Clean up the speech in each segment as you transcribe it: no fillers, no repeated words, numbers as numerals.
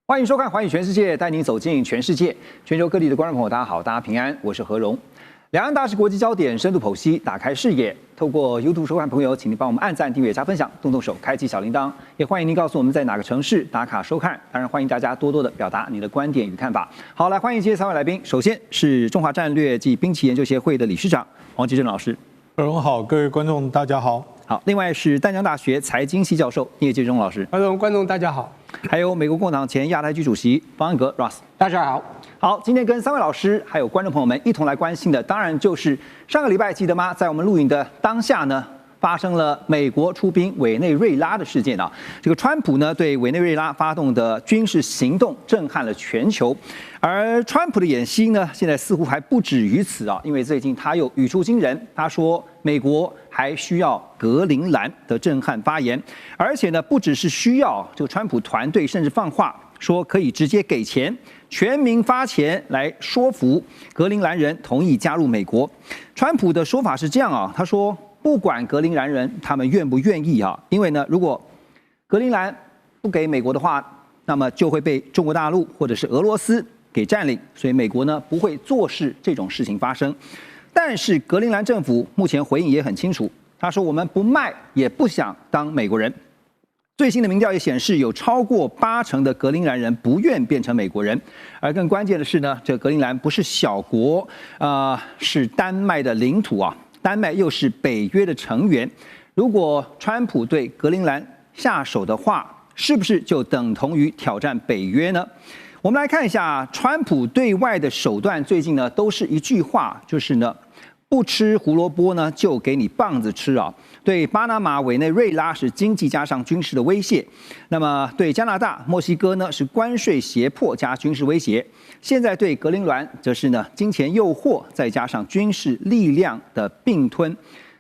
欢迎收看《寰宇全世界》，带您走进全世界。全球各地的观众朋友，大家好，大家平安，我是何荣。两岸大事国际焦点，深度剖析，打开视野。透过 YouTube 收看朋友，请您帮我们按赞、订阅、加分享，动手，开启小铃铛。也欢迎您告诉我们在哪个城市打卡收看。当然，欢迎大家多多的表达你的观点与看法。好，来欢迎今天3位来宾。首先是中华战略暨兵棋研究协会的理事长黄吉正老师。何荣好，各位观众大家好。好，另外是淡江大学财经系教授聂介中老师。何荣，观众大家好。还有美国共和党前亚太区主席方恩格 Ross， 大家好。好，今天跟3位老师还有观众朋友们一同来关心的，当然就是上个礼拜记得吗？在我们录影的当下呢，发生了美国出兵委内瑞拉的事件啊。这个川普呢对委内瑞拉发动的军事行动震撼了全球，而川普的演习呢，现在似乎还不止于此啊，因为最近他又语出惊人，他说美国还需要格陵兰的震撼发言，而且呢，不只是需要，这个川普团队甚至放话说可以直接给钱，全民发钱来说服格陵兰人同意加入美国。川普的说法是这样啊，他说不管格陵兰人他们愿不愿意啊，因为呢，如果格陵兰不给美国的话，那么就会被中国大陆或者是俄罗斯给占领，所以美国呢不会坐视这种事情发生。但是格陵兰政府目前回应也很清楚，他说我们不卖也不想当美国人。最新的民调也显示，有超过80%的格陵兰人不愿变成美国人。而更关键的是呢，这格陵兰不是小国，是丹麦的领土啊，丹麦又是北约的成员。如果川普对格陵兰下手的话，是不是就等同于挑战北约呢？我们来看一下川普对外的手段，最近呢都是一句话，就是呢，不吃胡萝卜呢就给你棒子吃啊。对巴拿马、委内瑞拉是经济加上军事的威胁，那么对加拿大、墨西哥呢是关税胁迫加军事威胁，现在对格陵兰则是呢金钱诱惑再加上军事力量的并吞。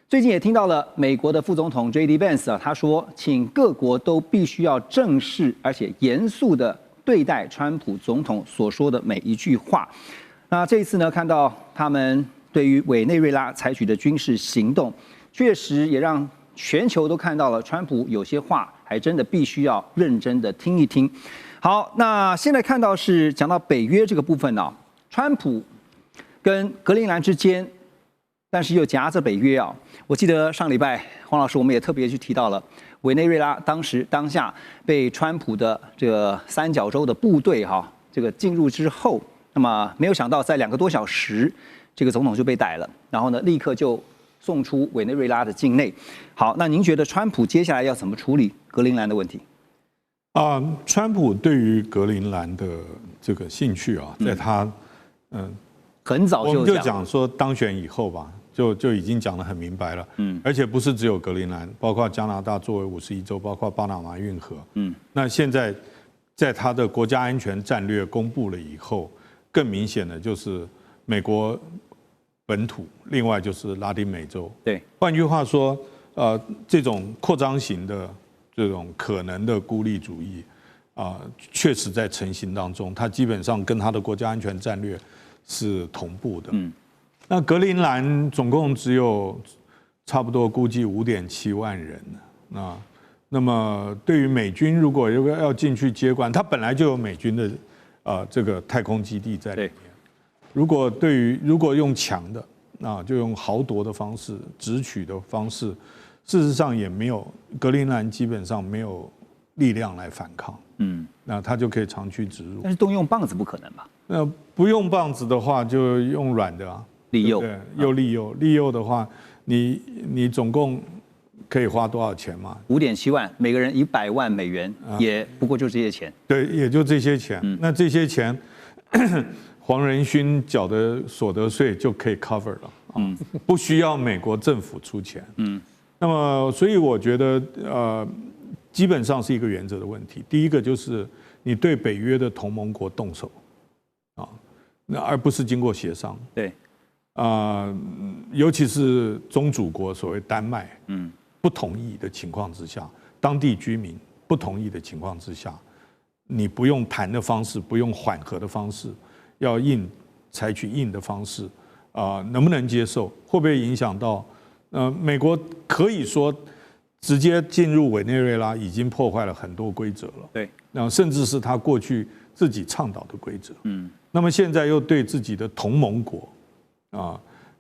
最近也听到了美国的副总统 J.D. Vance 啊，他说，请各国都必须要正视而且严肃的对待川普总统所说的每一句话。那这一次呢，看到他们对于委内瑞拉采取的军事行动，确实也让全球都看到了川普有些话还真的必须要认真的听一听。好，那现在看到是讲到北约这个部分呢，川普跟格陵兰之间，但是又夹着北约啊。我记得上礼拜黄老师我们也特别去提到了委内瑞拉当下被川普的这个三角洲的部队这个进入之后，那么没有想到在2个多小时，这个总统就被逮了，然后呢立刻就送出委内瑞拉的境内。好，那您觉得川普接下来要怎么处理格陵兰的问题？川普对于格陵兰的这个兴趣啊，在他很早我们就讲说当选以后吧，就已经讲得很明白了。而且不是只有格陵兰，包括加拿大作为51州，包括巴拿马运河。那现在在他的国家安全战略公布了以后，更明显的就是美国本土，另外就是拉丁美洲。对，换句话说，这种扩张型的这种可能的孤立主义确实在成型当中，它基本上跟它的国家安全战略是同步的。那格陵兰总共只有差不多估计5.7万人。那么对于美军如果要进去接管，它本来就有美军的这个太空基地在里面。如果用强的就用豪夺的方式、直取的方式，事实上也没有，格陵兰基本上没有力量来反抗。那他就可以长驱直入。但是动用棒子不可能吧？那不用棒子的话，就用软的利诱。对，又利诱。利诱的话，你总共可以花多少钱嘛？5.7万，每个人100万美元，也不过就这些钱。对，也就这些钱。那这些钱，黄仁勋缴的所得税就可以 cover 了。不需要美国政府出钱。那么，所以我觉得基本上是一个原则的问题。第一个就是你对北约的同盟国动手那而不是经过协商。对。尤其是宗主国所谓丹麦，不同意的情况之下，当地居民不同意的情况之下，你不用谈的方式，不用缓和的方式，要采取硬的方式，能不能接受？会不会影响到？美国可以说直接进入委内瑞拉已经破坏了很多规则了。对，然后甚至是他过去自己倡导的规则。那么现在又对自己的同盟国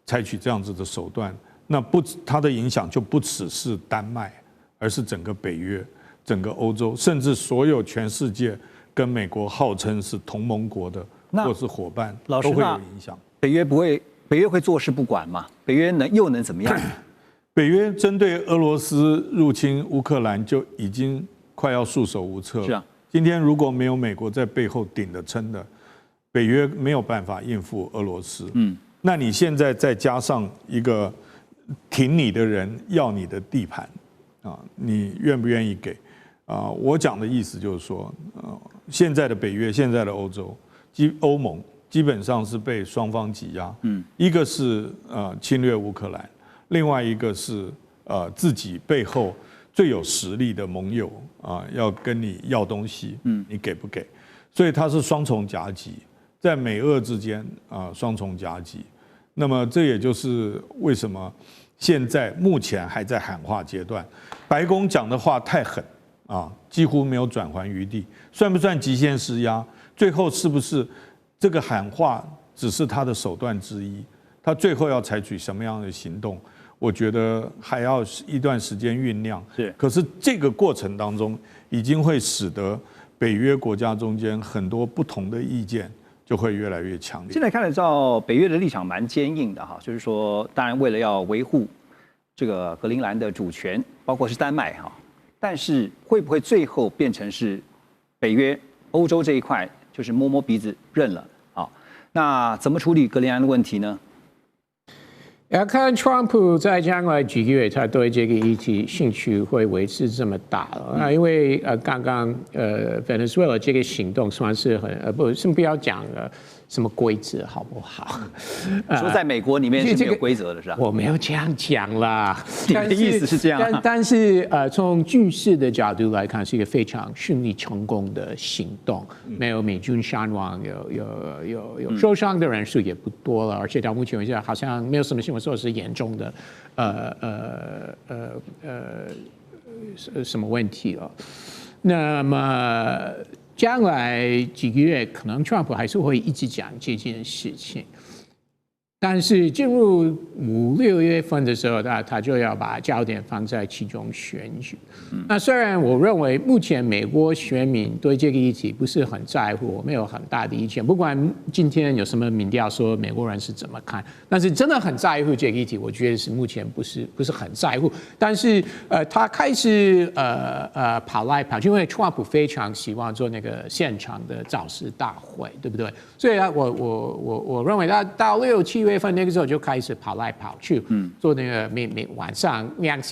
采取这样子的手段，那它的影响就不只是丹麦，而是整个北约、整个欧洲，甚至所有全世界跟美国号称是同盟国的或是伙伴，都会有影响。北约会坐视不管吗？北约又能怎么样？北约针对俄罗斯入侵乌克兰就已经快要束手无策了。是啊，今天如果没有美国在背后顶着撑的，北约没有办法应付俄罗斯。那你现在再加上一个挺你的人要你的地盘你愿不愿意给？我讲的意思就是说，现在的北约、现在的欧盟基本上是被双方挤压。一个是侵略乌克兰。另外一个是自己背后最有实力的盟友要跟你要东西，你给不给？所以它是双重夹击，在美俄之间双重夹击。那么这也就是为什么现在目前还在喊话阶段，白宫讲的话太狠几乎没有转圜余地，算不算极限施压？最后是不是这个喊话只是他的手段之一？他最后要采取什么样的行动？我觉得还要一段时间酝酿。可是这个过程当中，已经会使得北约国家中间很多不同的意见就会越来越强烈。现在看得到北约的立场蛮坚硬的就是说，当然为了要维护这个格陵兰的主权，包括是丹麦但是会不会最后变成是北约、欧洲这一块就是摸摸鼻子认了那怎么处理格陵兰的问题呢？要看川普在将来几个月，他对这个议题兴趣会维持这么大了因为刚刚Venezuela 这个行动算是先不要讲什么规则好不好？说在美国里面是没有规则的是吧？我没有这样讲啦，你的意思是这样但是从军事的角度来看，是一个非常顺利成功的行动，没有美军伤亡，有受伤的人数也不多了，而且到目前为止好像没有什么新闻说是严重的什么问题了。那么将来几个月，可能 Trump 还是会一直讲这件事情，但是进入5、6月份的时候，他就要把焦点放在其中选举。那虽然我认为目前美国选民对这个议题不是很在乎，我没有很大的意见。不管今天有什么民调说美国人是怎么看，但是真的很在乎这个议题，我觉得是目前不是很在乎。但是他开始跑来跑去，因为 Trump 非常希望做那个现场的造势大会，对不对？所以我认为他到6、7月份那个时候就开始跑来跑去，做那个每晚上2个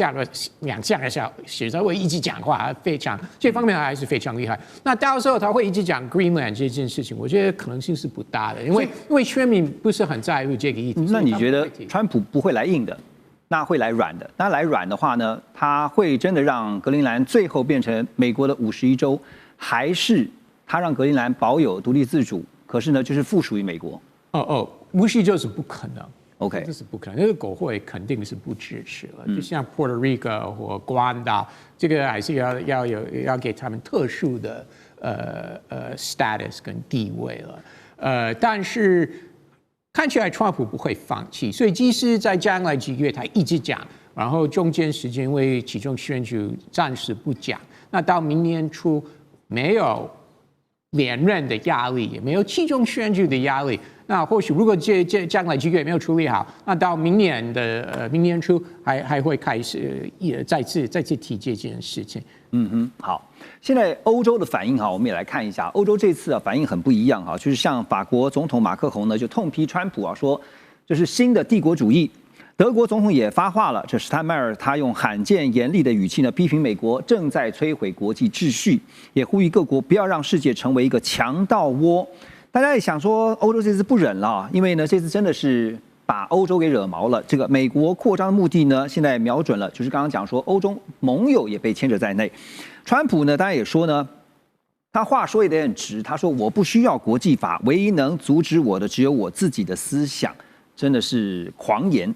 小时，他会一直讲话，非常这方面还是非常厉害。那到时候他会一直讲 Greenland 这件事情，我觉得可能性是不大的，因为选民不是很在乎这个议题。那你觉得川普不会来硬的，那会来软的？那来软的话呢，他会真的让格陵兰最后变成美国的51州，还是他让格陵兰保有独立自主，可是呢就是附属于美国？无锡就是不可能。OK， 这是不可能，这个国会肯定是不支持了。就像 Puerto Rico 或关岛，这个还是要给他们特殊的status 跟地位了。但是看起来川普不会放弃，所以即使在将来几个月他一直讲，然后中间时间为其中选举暂时不讲，那到明年初没有连任的压力，也没有其中选举的压力。那或许如果这将来几个月没有处理好，那到明年初还会开始再次提这件事情。好，现在欧洲的反应我们也来看一下，欧洲这次反应很不一样就是像法国总统马克宏呢就痛批川普说这是新的帝国主义。德国总统也发话了，这施坦迈尔他用罕见严厉的语气呢批评美国正在摧毁国际秩序，也呼吁各国不要让世界成为一个强盗窝。大家也想说，欧洲这次不忍了，因为呢，这次真的是把欧洲给惹毛了。这个美国扩张的目的呢，现在瞄准了，就是刚刚讲说，欧洲盟友也被牵扯在内。川普呢，当然也说呢，他话说也得很直，他说我不需要国际法，唯一能阻止我的只有我自己的思想，真的是狂言。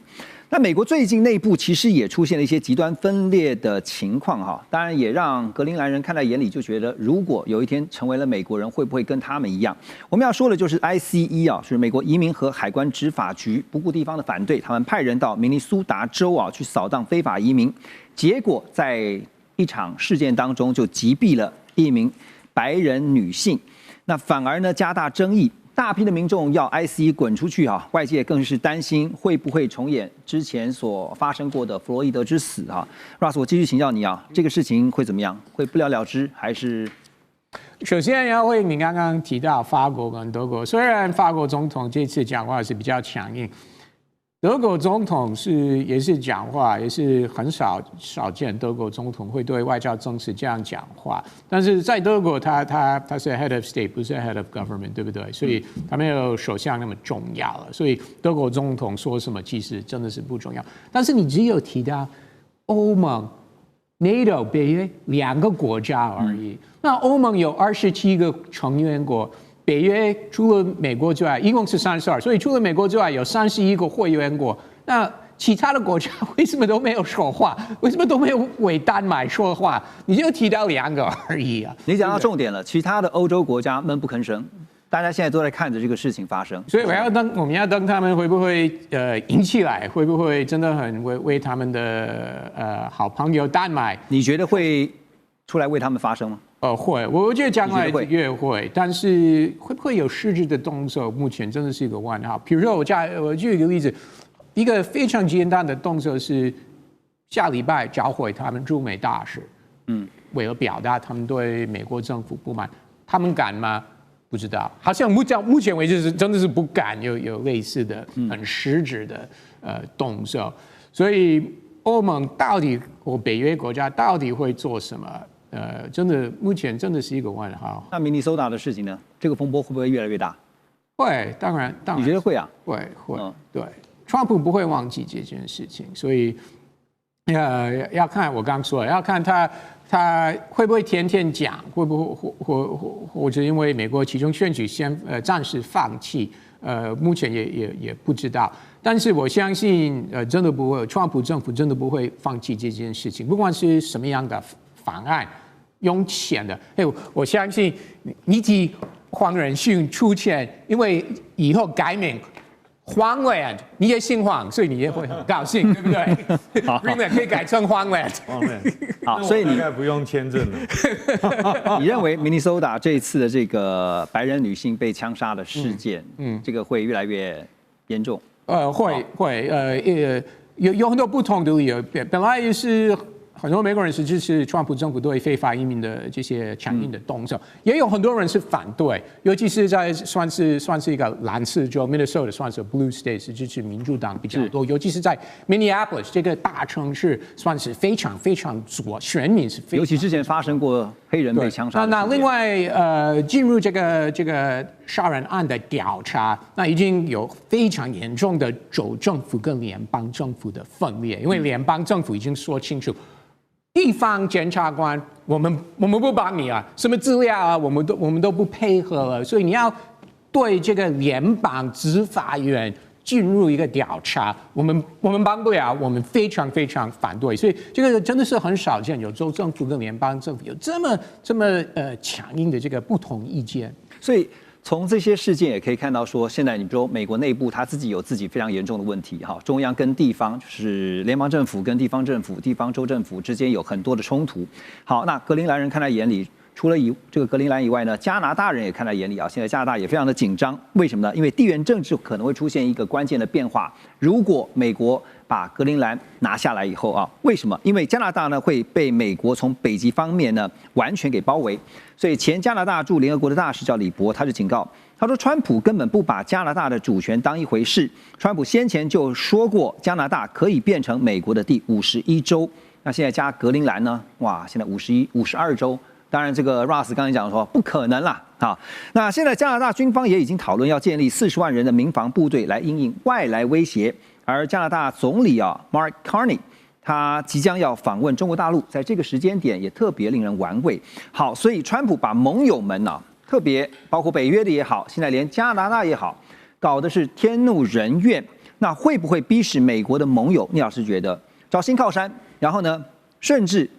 那美国最近内部其实也出现了一些极端分裂的情况哈，当然也让格陵兰人看在眼里，就觉得如果有一天成为了美国人，会不会跟他们一样？我们要说的就是 ICE 啊，是美国移民和海关执法局不顾地方的反对，他们派人到明尼苏达州啊去扫荡非法移民，结果在一场事件当中就击毙了一名白人女性，那反而呢加大争议。大批的民众要 ICE 滚出去啊！外界更是担心会不会重演之前所发生过的弗洛伊德之死啊 ？Russ， 我继续请教你啊，这个事情会怎么样？会不了了之，还是？首先要为你刚刚提到法国跟德国，虽然法国总统这次讲话是比较强硬，德国总统也是讲话，也是很少见德国总统会对外交政策这样讲话。但是在德国他是 head of state， 不是 head of government， 对不对？所以他没有首相那么重要了。所以德国总统说什么其实真的是不重要。但是你只有提到欧盟、NATO 北约2个国家而已。那欧盟有27个成员国。北约除了美国之外，一共是32，所以除了美国之外，有31个会员国。那其他的国家为什么都没有说话？为什么都没有为丹麦说话？你就提到2个而已啊！你讲到重点了，其他的欧洲国家闷不吭声，大家现在都在看着这个事情发生。所以我们要等他们会不会赢起来，会不会真的很为他们的好朋友丹麦？你觉得会出来为他们发声吗？会，我觉得将来越会，但是会不会有实质的动作，目前真的是一个问号。比如说我举一个例子，一个非常简单的动作是下礼拜召回他们驻美大使，为了表达他们对美国政府不满，他们敢吗？不知道，好像目前为止真的是不敢有类似的很实质的动作，所以欧盟到底或北约国家到底会做什么？真的，目前真的是一个问号。那明尼苏达的事情呢？这个风波会不会越来越大？会，当然。你觉得会啊？会，对。川普不会忘记这件事情，所以要看我刚说的，要看他会不会天天讲，会不会或者因为美国其中选举先暂时放弃，目前也不知道。但是我相信，真的不会，川普政府真的不会放弃这件事情，不管是什么样的法案。用钱的，我相信你提黄仁勋出钱，因为以后改名黄 land， 你也姓黄，所以你也会很高兴，对不对？Greenland 可以改成黄 land。好，所以你应该不用签证了。你认为明尼苏达这一次的这个白人女性被枪杀的事件，这个会越来越严重？会，有很多不同的理由，本来也是。很多美国人是支持川普政府对非法移民的这些强硬的动作，也有很多人是反对，尤其是在算是一个蓝色州 Minnesota 算是 blue state 是支持民主党比较多，尤其是在 Minneapolis 这个大城市算是非常左，选民是非常，尤其之前发生过黑人被枪杀。那另外进入这个杀人案的调查，那已经有非常严重的州政府跟联邦政府的分裂，因为联邦政府已经说清楚。地方检察官，我们不帮你啊，什么资料啊，我们都不配合了，所以你要对这个联邦执法院进入一个调查，我们帮不了，我们非常反对，所以这个真的是很少见，有州政府跟联邦政府有这么强硬的这个不同意见，所以。从这些事件也可以看到，说现在你比如说美国内部，它自己有自己非常严重的问题哈，中央跟地方，就是联邦政府跟地方政府、地方州政府之间有很多的冲突。好，那格陵兰人看在眼里，除了这个格陵兰以外呢，加拿大人也看在眼里啊。现在加拿大也非常的紧张，为什么呢？因为地缘政治可能会出现一个关键的变化。如果美国把格陵兰拿下来以后啊，为什么？因为加拿大呢会被美国从北极方面呢完全给包围。所以前加拿大驻联合国的大使叫李博，他就警告，他说川普根本不把加拿大的主权当一回事。川普先前就说过，加拿大可以变成美国的第51州。那现在加格陵兰呢？哇，现在52州。当然，这个 Russ 刚才讲说不可能啦啊。那现在加拿大军方也已经讨论要建立40万人的民防部队来因应外来威胁，而加拿大总理Mark Carney。他即将要访问中国大陆，在这个时间点也特别令人玩味。好，所以川普把盟友们特别包括北约的也好，现在连加拿大也好，搞的是天怒人怨。那会不会逼使美国的盟友？聂老师觉得找新靠山，然后呢，甚至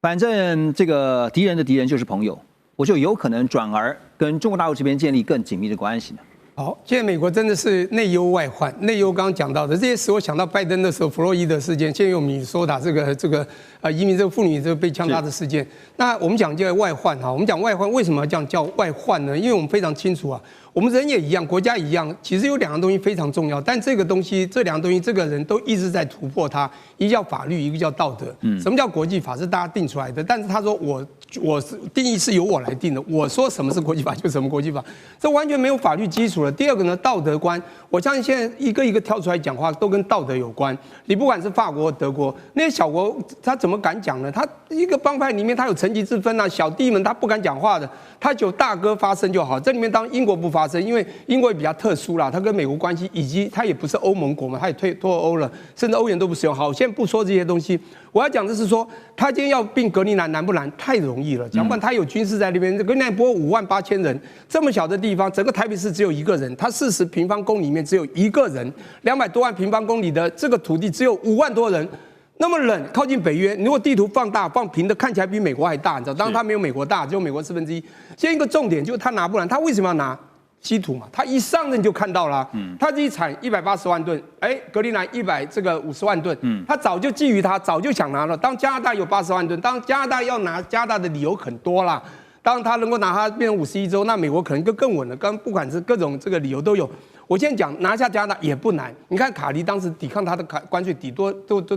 反正这个敌人的敌人就是朋友，我就有可能转而跟中国大陆这边建立更紧密的关系呢？好，现在美国真的是内忧外患。内忧刚刚讲到的这些使我想到拜登的时候，弗洛伊德事件，现在有米索达这个移民这个妇女这个被枪杀的事件。那我们讲这个外患哈，我们讲外患为什么要这样叫外患呢？因为我们非常清楚啊，我们人也一样，国家一样，其实有两个东西非常重要，但这个东西这两个东西，这个人都一直在突破它，一个叫法律，一个叫道德。什么叫国际法？是大家定出来的，但是他说我是定义是由我来定的，我说什么是国际法就什么国际法，这完全没有法律基础了。第二个呢，道德观，我相信现在一个一个跳出来讲话都跟道德有关。你不管是法国、德国那些小国，他怎么敢讲呢？他一个帮派里面他有层级之分啊，小弟们他不敢讲话的，他就大哥发声就好。这里面当英国不发声，因为英国也比较特殊啦，他跟美国关系以及他也不是欧盟国嘛，他也脱欧了，甚至欧元都不使用。好，我先不说这些东西，我要讲的是说，他今天要并格陵兰难不难？太容易了，讲不然他有军事在那边，格陵兰不过58000人，这么小的地方，整个台北市只有一个人，他40平方公里里面只有一个人，200多万平方公里的这个土地只有5万多人。那么冷，靠近北约，如果地图放大放平的，看起来比美国还大，你知道？当然它没有美国大，只有美国1/4。现在一个重点就是他拿不来，他为什么要拿？稀土嘛，他一上任就看到了，他自己产180万吨，格陵兰50万吨，他早就觊觎他，早就想拿了。当加拿大有80万吨，当加拿大要拿加拿大的理由很多啦。当他能够拿它变成51州，那美国可能就更稳了。不管是各种这个理由都有。我现在讲拿下加拿大也不难，你看卡利当时抵抗他的关税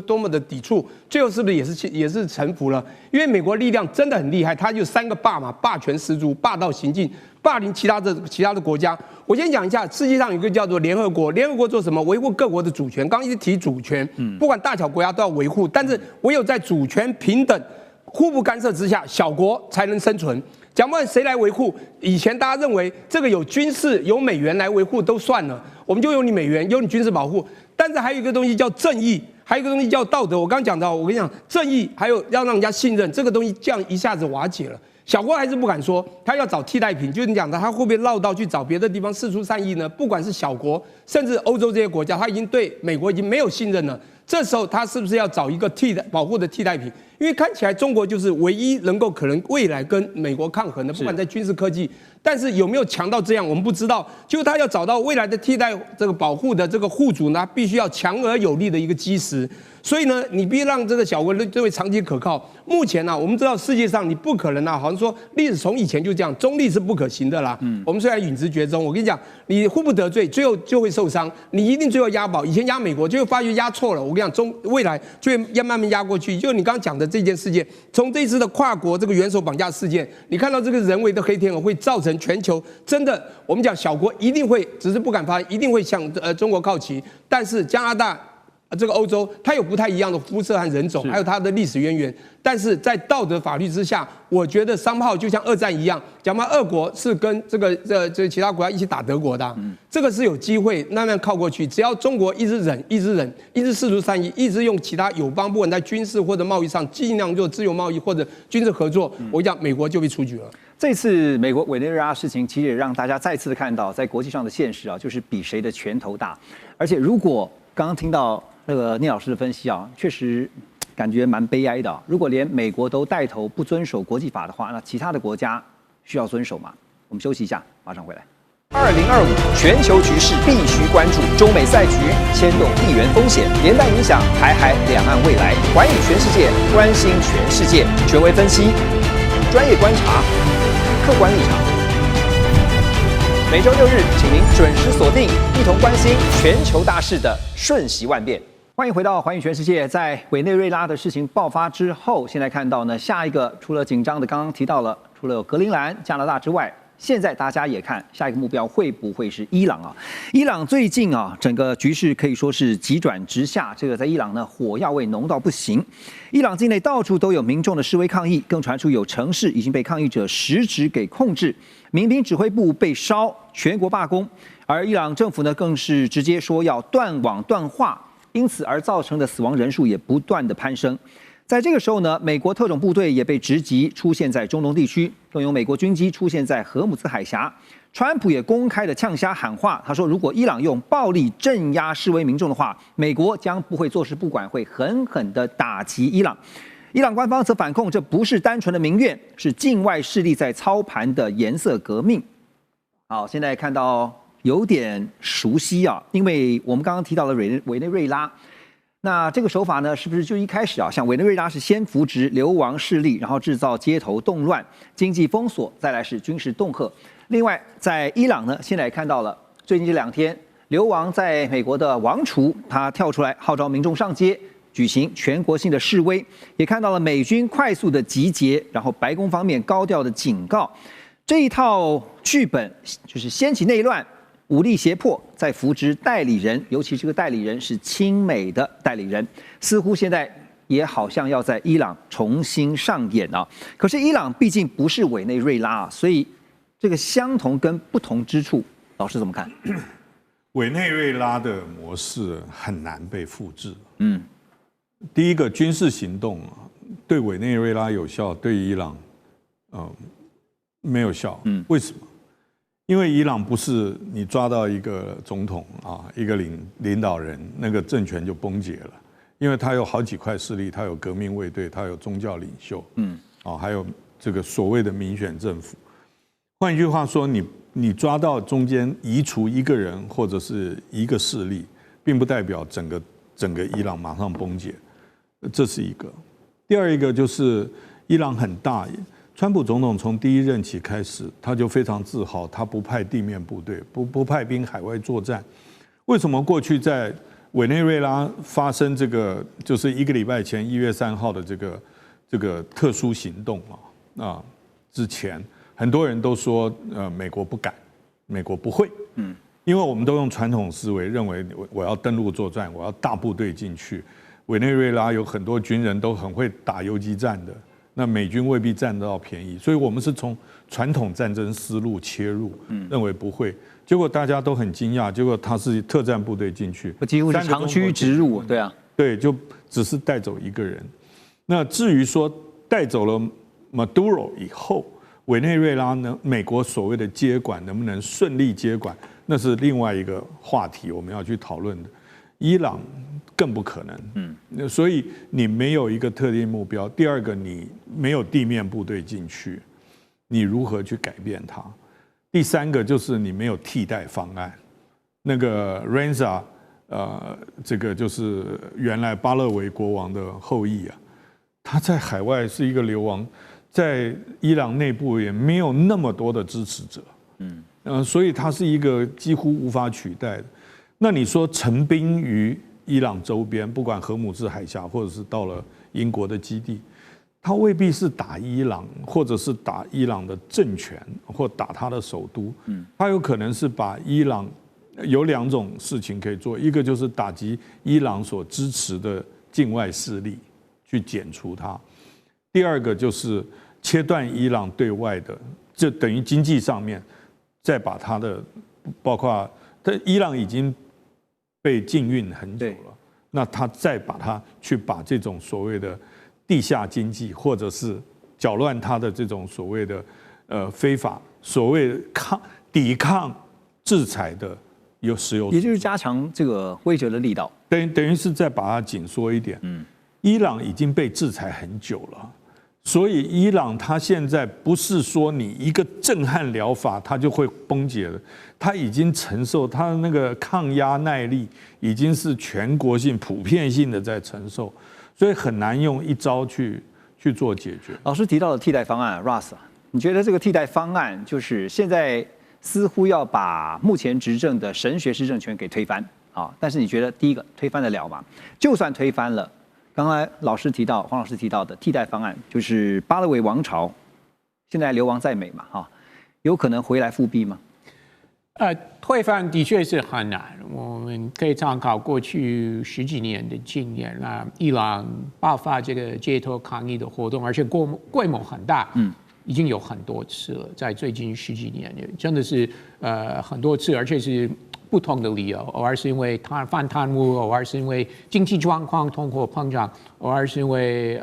多么的抵触，最后是不是也是臣服了？因为美国力量真的很厉害，他就3个霸嘛，霸权十足，霸道行径，霸凌其他的国家。我先讲一下，世界上有一个叫做联合国，联合国做什么？维护各国的主权。刚刚一直提主权，不管大小国家都要维护，但是唯有在主权平等、互不干涉之下，小国才能生存。讲不完谁来维护？以前大家认为这个有军事、有美元来维护都算了，我们就有你美元，有你军事保护。但是还有一个东西叫正义，还有一个东西叫道德。我刚刚讲到，我跟你讲，正义还有要让人家信任，这个东西这样一下子瓦解了。小国还是不敢说，他要找替代品，就是你讲的，他会不会绕道去找别的地方释出善意呢？不管是小国，甚至欧洲这些国家，他已经对美国已经没有信任了。这时候他是不是要找一个保护的替代品？因为看起来中国就是唯一能够可能未来跟美国抗衡的，不管在军事科技，但是有没有强到这样，我们不知道。就他要找到未来的替代这个保护的这个护主呢，必须要强而有力的一个基石。所以呢，你必须让这个小国认为长期可靠。目前呢，我们知道世界上你不可能啊，好像说历史从以前就这样，中立是不可行的啦。我们虽然允之绝中，我跟你讲，你互不得罪，最后就会受伤。你一定最后押宝，以前押美国，就会发觉押错了。我跟你讲，未来就会慢慢押过去。就你刚刚讲的这件事件，从这一次的跨国这个元首绑架事件，你看到这个人为的黑天鹅会造成全球真的，我们讲小国一定会，只是不敢发，一定会向中国靠齐。但是加拿大。这个欧洲它有不太一样的肤色和人种，还有它的历史渊源，但是在道德法律之下，我觉得商炮就像2战一样，讲嘛，俄国是跟这其他国家一起打德国的，这个是有机会慢慢靠过去。只要中国一直忍，一直释出善意，一直用其他友邦，不管在军事或者贸易上，尽量做自由贸易或者军事合作，我讲美国就被出局了。这次美国委内瑞拉事情，其实也让大家再次的看到，在国际上的现实啊，就是比谁的拳头大。而且如果刚刚听到那个聂老师的分析啊，确实感觉蛮悲哀的。如果连美国都带头不遵守国际法的话，那其他的国家需要遵守吗？我们休息一下，马上回来。2025全球局势必须关注，中美赛局牵动地缘风险，连带影响台海两岸未来。环宇全世界，关心全世界，权威分析，专业观察，客观立场。每周6日，请您准时锁定，一同关心全球大事的瞬息万变。欢迎回到《环宇全世界》。在委内瑞拉的事情爆发之后，现在看到呢，下一个除了紧张的刚刚提到了，除了有格陵兰、加拿大之外，现在大家也看下一个目标会不会是伊朗啊？伊朗最近啊，整个局势可以说是急转直下。这个在伊朗呢，火药味浓到不行。伊朗境内到处都有民众的示威抗议，更传出有城市已经被抗议者实质给控制，民兵指挥部被烧，全国罢工。而伊朗政府呢，更是直接说要断网断话，因此而造成的死亡人数也不断的攀升。在这个时候呢，美国特种部队也被直击出现在中东地区，更有美国军机出现在荷姆兹海峡。川普也公开的呛瞎喊话，他说，如果伊朗用暴力镇压示威民众的话，美国将不会坐视不管，会狠狠的打击伊朗。伊朗官方则反控，这不是单纯的民怨，是境外势力在操盘的颜色革命。好，现在看到有点熟悉啊，因为我们刚刚提到了委内瑞拉。那这个手法呢，是不是就一开始啊，像委内瑞拉是先扶植流亡势力，然后制造街头动乱、经济封锁，再来是军事恫吓。另外，在伊朗呢，现在也看到了最近这2天，流亡在美国的王储他跳出来号召民众上街举行全国性的示威，也看到了美军快速的集结，然后白宫方面高调的警告，这一套剧本就是掀起内乱。武力胁迫，再扶植代理人，尤其这个代理人是亲美的代理人，似乎现在也好像要在伊朗重新上演啊。可是伊朗毕竟不是委内瑞拉啊，所以这个相同跟不同之处，老师怎么看？委内瑞拉的模式很难被复制。第一个军事行动对委内瑞拉有效，对伊朗没有效。为什么？因为伊朗不是你抓到一个总统一个领导人，那个政权就崩解了，因为他有好几块势力，他有革命卫队，他有宗教领袖，还有这个所谓的民选政府。换句话说，你抓到中间移除一个人或者是一个势力，并不代表整个伊朗马上崩解，这是一个。第二一个就是伊朗很大。川普总统从第1任期开始，他就非常自豪，他不派地面部队，不派兵海外作战。为什么过去在委内瑞拉发生这个，就是1个礼拜前1月3号的这个特殊行动之前，很多人都说美国不敢，美国不会，因为我们都用传统思维认为我要登陆作战，我要大部队进去。委内瑞拉有很多军人都很会打游击战的。那美军未必占得到便宜，所以我们是从传统战争思路切入，认为不会。结果大家都很惊讶，结果他是特战部队进去，几乎是长驱直入，对啊，对，就只是带走一个人。那至于说带走了 Maduro 以后，委内瑞拉呢，美国所谓的接管能不能顺利接管，那是另外一个话题，我们要去讨论的。伊朗更不可能，所以你没有一个特定目标。第二个，你没有地面部队进去，你如何去改变它？第三个就是你没有替代方案。那个 Reza，这个就是原来巴勒维国王的后裔啊，他在海外是一个流亡，在伊朗内部也没有那么多的支持者，所以他是一个几乎无法取代的。那你说陈兵于伊朗周边，不管荷姆兹海峡，或者是到了英国的基地，他未必是打伊朗，或者是打伊朗的政权，或打他的首都。他有可能是把伊朗有2种事情可以做，一个就是打击伊朗所支持的境外势力，去剪除它；第二个就是切断伊朗对外的，这等于经济上面，再把它的包括伊朗已经被禁运很久了，那他再把这种所谓的地下经济，或者是搅乱他的这种所谓的非法所谓抵抗制裁的石油，也就是加强这个威慑的力道，等于是再把它紧缩一点。伊朗已经被制裁很久了，所以伊朗它现在不是说你一个震撼疗法它就会崩解了，它已经承受它的那个抗压耐力已经是全国性普遍性的在承受，所以很难用一招去做解决。老师提到的替代方案 ，Russ， 你觉得这个替代方案就是现在似乎要把目前执政的神学施政权给推翻啊？但是你觉得第一个推翻得了吗？就算推翻了，刚才黄老师提到的替代方案，就是巴勒维王朝现在流亡在美嘛，有可能回来复辟吗？推翻的确是很难。我们可以参考过去10几年的经验，那伊朗爆发这个街头抗议的活动，而且规模很大，已经有很多次了，在最近10几年，真的是很多次，而且是不同的理由，偶尔是因为反贪污，偶尔是因为经济状况、通货膨胀，偶尔是因为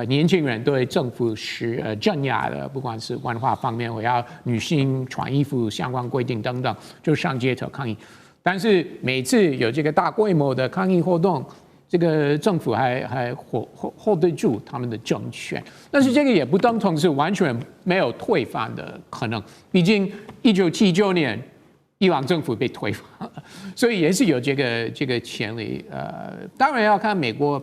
年轻人对政府是镇压的，不管是文化方面，我要女性穿衣服相关规定等等，就上街头抗议。但是每次有这个大规模的抗议活动，这个政府还hold得住他们的政权，但是这个也不等同是完全没有推翻的可能。毕竟1979年伊朗政府被推翻了，所以也是有这个潜力。当然要看美国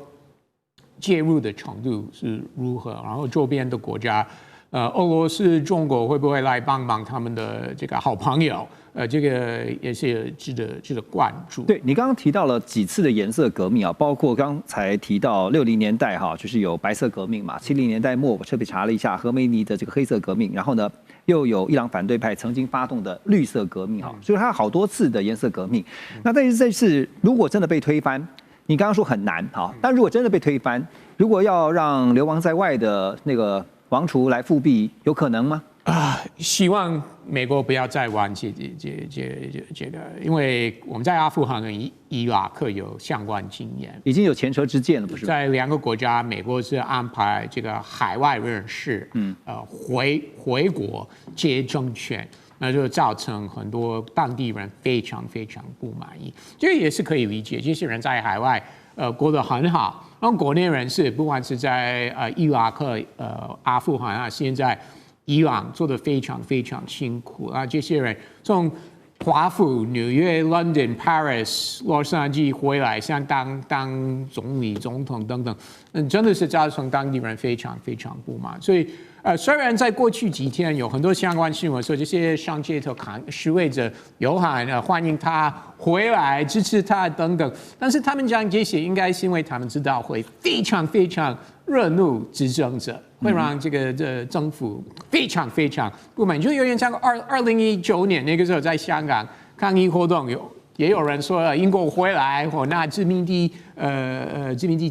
介入的程度是如何，然后周边的国家，俄罗斯、中国会不会来帮忙他们的这个好朋友？这个也是值得关注。对，你刚刚提到了几次的颜色革命啊，包括刚才提到60年代哈，就是有白色革命嘛，70年代末我特别查了一下何梅尼的这个黑色革命，然后呢又有伊朗反对派曾经发动的绿色革命哈，所以它有好多次的颜色革命。那但是这次如果真的被推翻，你刚刚说很难哈，但如果真的被推翻，如果要让流亡在外的那个王储来复辟，有可能吗？希望美国不要再玩这个，因为我们在阿富汗跟伊拉克有相关经验，已经有前车之鉴了，不是？在2个国家，美国是安排这个海外人士，回国接政权，那就造成很多当地人非常非常不满意，这个也是可以理解。这些人在海外过得很好，然后国内人士不管是在伊拉克、阿富汗啊，现在伊朗做得非常非常辛苦啊！这些人从华府、纽约、London、Paris、洛杉矶回来，像当总理、总统等等，真的是造成当地人非常非常不满。所以，虽然在过去几天有很多相关新闻说这些上街头示威者有喊欢迎他回来、支持他等等，但是他们讲这些，应该是因为他们知道会非常非常惹怒执政者。会让这个政府非常非常不满，就有点像2019年那个时候在香港抗议活动，也有人说英国回来或拿殖民地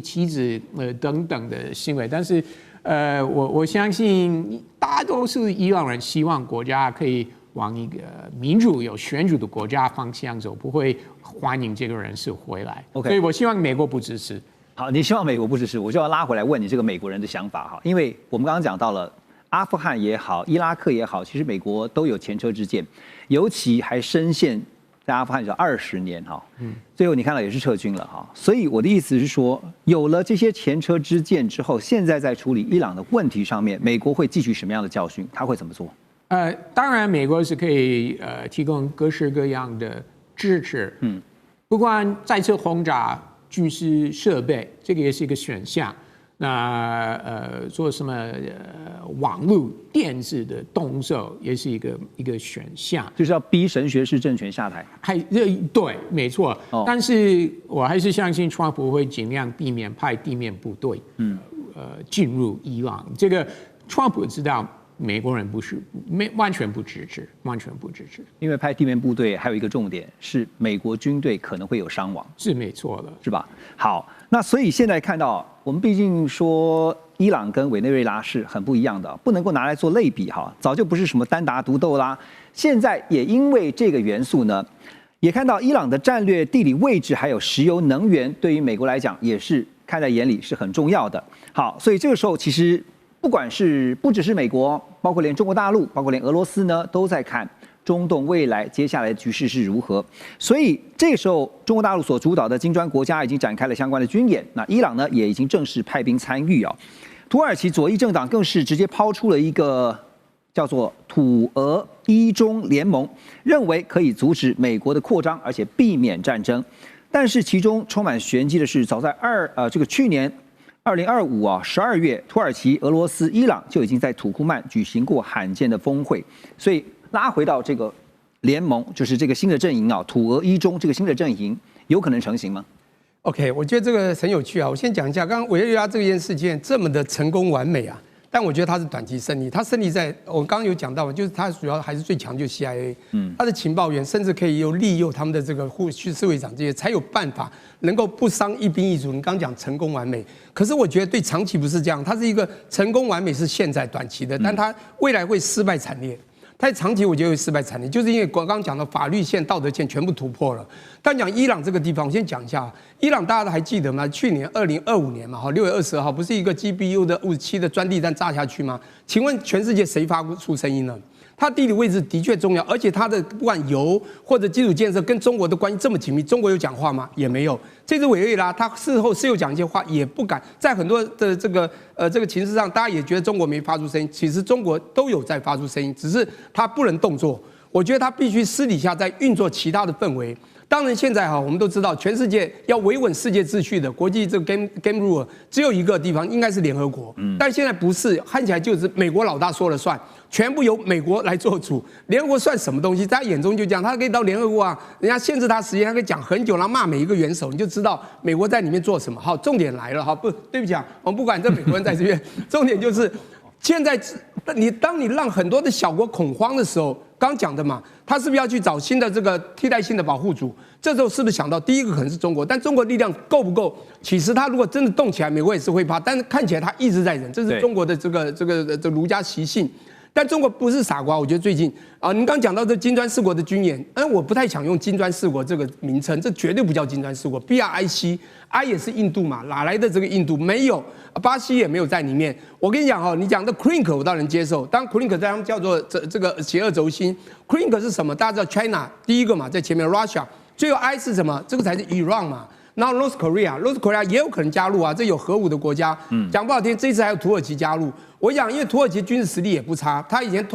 旗帜等等的行为，但是我相信大多数伊朗人希望国家可以往一个民主有选举的国家方向走，不会欢迎这个人士回来。所以我希望美国不支持。好，你希望美国不支持，我就要拉回来问你这个美国人的想法哈，因为我们刚刚讲到了阿富汗也好，伊拉克也好，其实美国都有前车之鉴，尤其还深陷在阿富汗有20年哈，最后你看到也是撤军了哈，所以我的意思是说，有了这些前车之鉴之后，现在在处理伊朗的问题上面，美国会汲取什么样的教训？他会怎么做？当然，美国是可以提供各式各样的支持，不管再次轰炸。军事设备，这个也是一个选项。那做什么网络电子的动作，也是一个选项。就是要逼神学士政权下台。对，没错。但是我还是相信川普会尽量避免派地面部队，进入伊朗。这个川普知道。美国人完全不支持，完全不支持。因为派地面部队还有一个重点是，美国军队可能会有伤亡，是没错的，是吧？好，那所以现在看到，我们毕竟说伊朗跟委内瑞拉是很不一样的，不能够拿来做类比哈。早就不是什么单打独斗啦，现在也因为这个元素呢，也看到伊朗的战略地理位置还有石油能源，对于美国来讲也是看在眼里，是很重要的。好，所以这个时候其实。不只是美国，包括连中国大陆，包括连俄罗斯呢，都在看中东未来接下来的局势是如何。所以这个时候，中国大陆所主导的金砖国家已经展开了相关的军演，那伊朗呢也已经正式派兵参与啊。土耳其左翼政党更是直接抛出了一个叫做土俄伊中联盟，认为可以阻止美国的扩张，而且避免战争。但是其中充满玄机的是，早在去年。2025 12月，土耳其、俄罗斯、伊朗就已经在土库曼举行过罕见的峰会，所以拉回到这个联盟，就是这个新的阵营啊，土俄伊中这个新的阵营有可能成型吗 ？OK， 我觉得这个很有趣啊。我先讲一下，刚刚委内瑞拉这件事件这么的成功完美啊，但我觉得它是短期胜利。它胜利在我刚刚有讲到，就是它主要还是最强就是 CIA，它的情报员甚至可以利诱他们的这个叙事会长这些，才有办法能够不伤一兵一卒。你刚讲成功完美，可是我觉得对长期不是这样，它是一个成功完美是现在短期的，但它未来会失败惨烈。它长期我觉得会失败惨烈，就是因为刚刚讲的法律线、道德线全部突破了。但讲伊朗这个地方，我先讲一下，伊朗大家都还记得吗？去年2025年嘛，哈，6月20号不是一个 GBU 的57的钻地弹炸下去吗？请问全世界谁发出声音呢？它地理位置的确重要，而且它的不管油或者基础建设跟中国的关系这么紧密，中国有讲话吗？也没有。这次委内瑞拉，他事后是有讲一些话，也不敢在很多的这个情势上，大家也觉得中国没发出声音，其实中国都有在发出声音，只是他不能动作。我觉得他必须私底下在运作其他的氛围。当然，现在哈，我们都知道，全世界要维稳世界秩序的国际这个 game rule 只有一个地方，应该是联合国。但现在不是，看起来就是美国老大说了算，全部由美国来做主。联合国算什么东西？在他眼中就这样，他可以到联合国啊，人家限制他时间，他可以讲很久，然后骂每一个元首，你就知道美国在里面做什么。好，重点来了哈，对不起啊，我们不管这美国人在这边，重点就是现在当你让很多的小国恐慌的时候。刚讲的嘛，他是不是要去找新的这个替代性的保护主？这时候是不是想到第一个可能是中国？但中国力量够不够？其实他如果真的动起来，美国也是会怕。但是看起来他一直在忍，这是中国的这个儒家习性。但中国不是傻瓜，我觉得最近啊，您刚讲到这金砖四国的军演，我不太想用金砖四国这个名称，这绝对不叫金砖四国 ，BRIC，I 也是印度嘛，哪来的这个印度？没有，巴西也没有在里面。我跟你讲哈，你讲的 CRINC 我倒能接受，当然 CRINC 在他们叫做这个邪恶轴心 ，CRINC 是什么？大家知道 China 第一个嘛，在前面 Russia， 最后 I 是什么？这个才是 Iran 嘛。然后 North Korea 也有可能加入啊，这有核武的国家。讲不好听，这次还有土耳其加入。我讲，因为土耳其军事实力也不差，他以前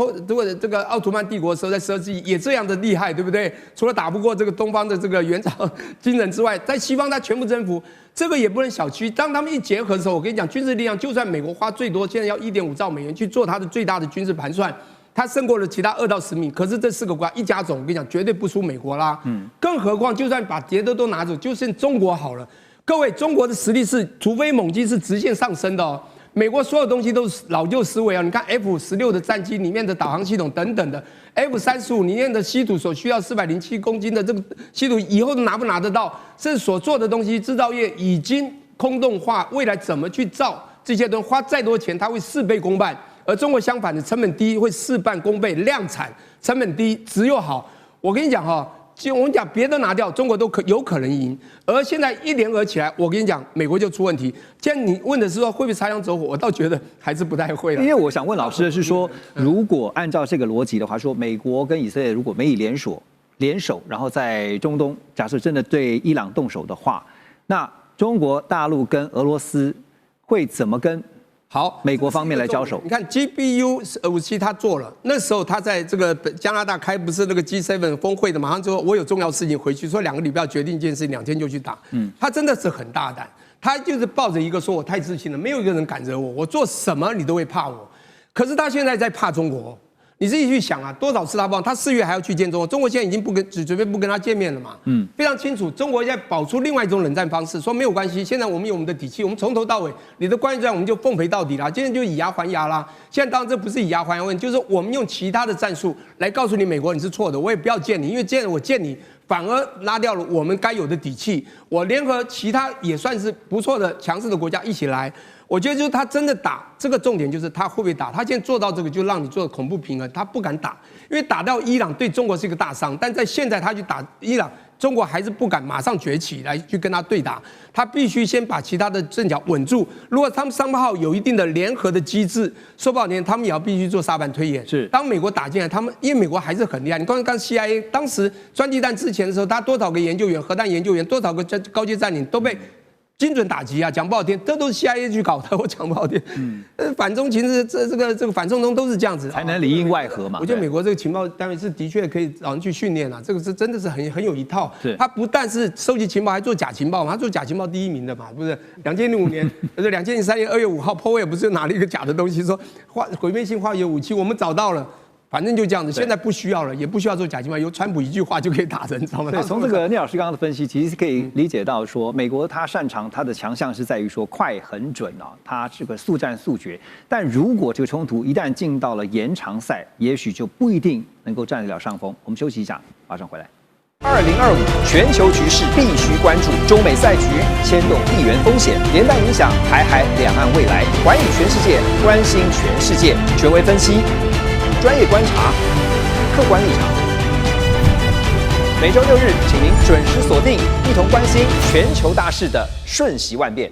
这个奥图曼帝国的时候，在12世纪也这样的厉害，对不对？除了打不过这个东方的这个元朝金人之外，在西方他全部征服，这个也不能小觑。当他们一结合的时候，我跟你讲，军事力量就算美国花最多，现在要1.5兆美元去做它的最大的军事盘算。它胜过了其他2到10名，可是这4个国家一家总，我跟你讲，绝对不输美国啦。更何况就算把别的都拿走，就剩中国好了。各位，中国的实力是突飞猛进，是直线上升的哦。美国所有东西都是老旧思维啊！你看 F-16的战机里面的导航系统等等的 ，F-35里面的稀土所需要407公斤的这个稀土，以后拿不拿得到？是所做的东西，制造业已经空洞化，未来怎么去造这些东西，花再多钱，它会4倍公办。而中国相反的，成本低，会事半功倍，量产，成本低，质又好。我跟你讲哈，我们讲别的拿掉，中国都有可能赢。而现在一联合起来，我跟你讲，美国就出问题。既然你问的是说会不会擦枪走火，我倒觉得还是不太会了。因为我想问老师的是说，如果按照这个逻辑的话，说美国跟以色列如果没以联手，然后在中东假设真的对伊朗动手的话，那中国大陆跟俄罗斯会怎么跟？好，美国方面来交手。你看 GBU 57他做了，那时候他在这个加拿大开不是那个 G7 峰会的，马上就说我有重要事情回去，说2个礼拜要决定一件事情，2天就去打。他真的是很大胆，他就是抱着一个说我太自信了，没有一个人敢惹我，我做什么你都会怕我。可是他现在在怕中国。你自己去想啊，多少次他帮他4月还要去见中国，中国现在已经准备不跟他见面了嘛？非常清楚，中国现在保出另外一种冷战方式，说没有关系，现在我们有我们的底气，我们从头到尾，你的关系战我们就奉陪到底啦，今天就以牙还牙啦。现在当然这不是以牙还牙问题，就是我们用其他的战术来告诉你，美国你是错的，我也不要见你，因为这样我见你反而拉掉了我们该有的底气。我联合其他也算是不错的强势的国家一起来。我觉得就是他真的打，这个重点就是他会不会打。他现在做到这个，就让你做恐怖平衡，他不敢打，因为打到伊朗对中国是一个大伤。但在现在他去打伊朗，中国还是不敢马上崛起来去跟他对打，他必须先把其他的阵脚稳住。如果他们3号有一定的联合的机制，说不好听，他们也要必须做沙盘推演。是，当美国打进来，他们因为美国还是很厉害。你刚 CIA 当时钻地弹之前的时候，他多少个研究员，核弹研究员，多少个高阶占领都被精准打击啊，讲不好听，这都是 CIA 去搞的。我讲不好听，反中情势这个反送中都是这样子，才能里应外合嘛。我觉得美国这个情报单位是的确可以让人去训练啊，这个是真的是很有一套。他不但是收集情报，还做假情报嘛，他做假情报第1名的嘛，不是？2005年，2003年2月5号，Powell不是拿了一个假的东西，说毁灭性化学武器，我们找到了。反正就这样子，现在不需要了，也不需要做假情报，由川普一句话就可以打人，知道吗？对，从这个聂老师刚刚的分析，其实是可以理解到说，美国它擅长它的强项是在于说快很准啊，它这个速战速决。但如果这个冲突一旦进到了延长赛，也许就不一定能够占得了上风。我们休息一下，马上回来。2025全球局势必须关注，中美赛局牵动地缘风险，连带影响台海两岸未来。寰宇全世界，关心全世界，权威分析，专业观察，客观立场。每周6日，请您准时锁定，一同关心全球大事的瞬息万变。